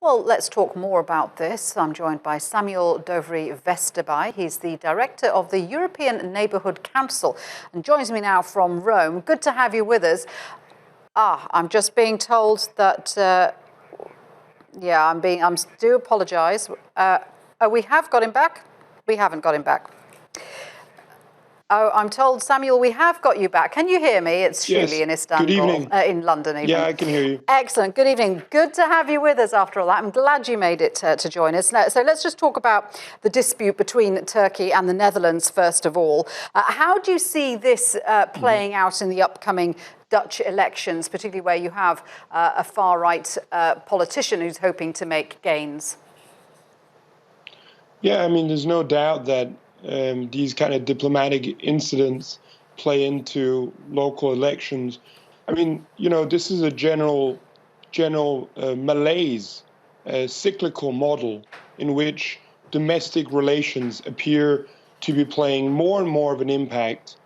Well, let's talk more about this. I'm joined by Samuel Doveri. He's the director of the European Neighbourhood Council and joins me now from Rome. Good to have you with us. I'm just being told that, I do apologise. We have got him back? We haven't got him back. Oh, I'm told, Samuel, we have got you back. Can you hear me? It's Shuli in Istanbul. Good evening. In London, even. Yeah, I can hear you. Excellent. Good evening. Good to have you with us after all that. I'm glad you made it to join us. So let's just talk about the dispute between Turkey and the Netherlands, first of all. How do you see this playing out in the upcoming Dutch elections, particularly where you have a far-right politician who's hoping to make gains? Yeah, I mean, there's no doubt that these kind of diplomatic incidents play into local elections. I mean, this is a general malaise, cyclical model in which domestic relations appear to be playing more and more of an impact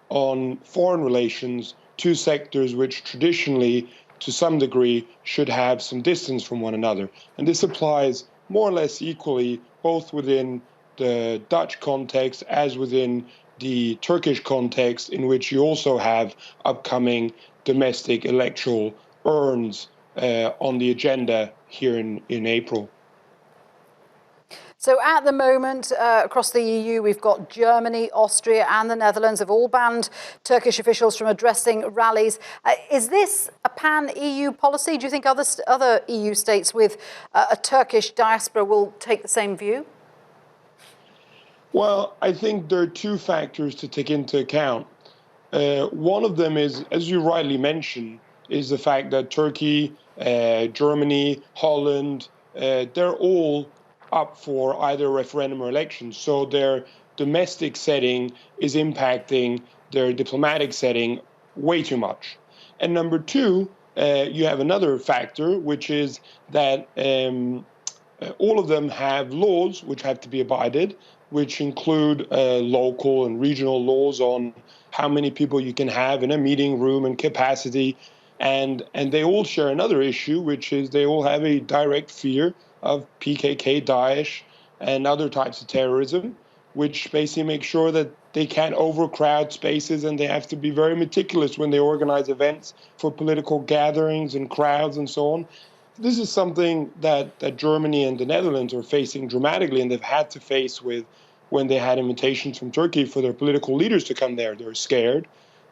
on foreign relations, two sectors which traditionally, to some degree, should have some distance from one another. And this applies more or less equally both within the Dutch context as within the Turkish context, in which you also have upcoming domestic electoral urns on the agenda here in April. So at the moment, across the EU, we've got Germany, Austria and the Netherlands have all banned Turkish officials from addressing rallies. Is this a pan-EU policy? Do you think other EU states with a Turkish diaspora will take the same view? Well, I think there are two factors to take into account. One of them is, as you rightly mentioned, is the fact that Turkey, Germany, Holland, they're all up for either referendum or election. So their domestic setting is impacting their diplomatic setting way too much. And number two, you have another factor, which is that all of them have laws which have to be abided, which include local and regional laws on how many people you can have in a meeting room and capacity. And they all share another issue, which is they all have a direct fear of PKK, Daesh, and other types of terrorism, which basically make sure that they can't overcrowd spaces, and they have to be very meticulous when they organize events for political gatherings and crowds and so on. This is something that Germany and the Netherlands are facing dramatically, and they've had to face with when they had invitations from Turkey for their political leaders to come there. They're scared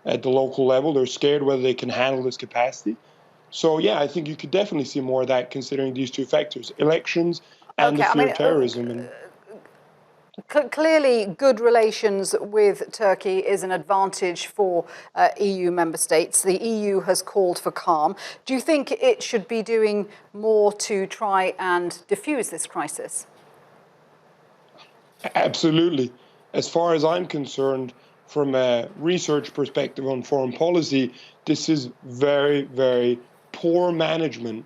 at the local level. They're scared whether they can handle this capacity. So, yeah, I think you could definitely see more of that considering these two factors, elections and the fear of terrorism. Clearly, good relations with Turkey is an advantage for EU member states. The EU has called for calm. Do you think it should be doing more to try and diffuse this crisis? Absolutely. As far as I'm concerned, from a research perspective on foreign policy, this is very, very poor management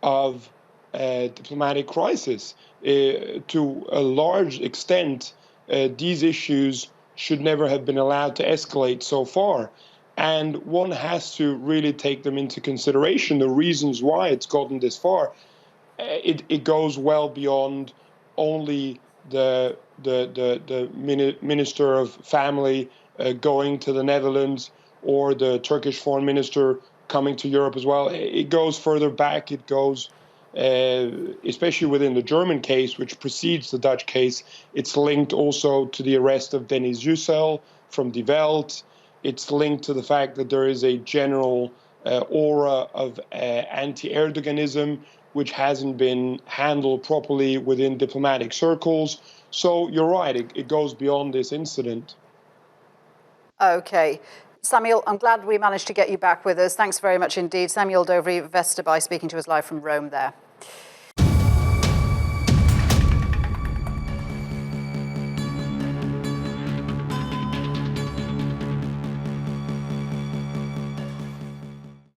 of diplomatic crisis. To a large extent, these issues should never have been allowed to escalate so far. And one has to really take them into consideration, the reasons why it's gotten this far. It goes well beyond only the Minister of Family going to the Netherlands or the Turkish foreign minister coming to Europe as well. It goes further back. It goes, especially within the German case, which precedes the Dutch case, it's linked also to the arrest of Dennis Yücel from Die Welt. It's linked to the fact that there is a general aura of anti-Erdoganism, which hasn't been handled properly within diplomatic circles. So you're right, it goes beyond this incident. Okay. Samuel, I'm glad we managed to get you back with us. Thanks very much indeed. Samuel Doveri speaking to us live from Rome there.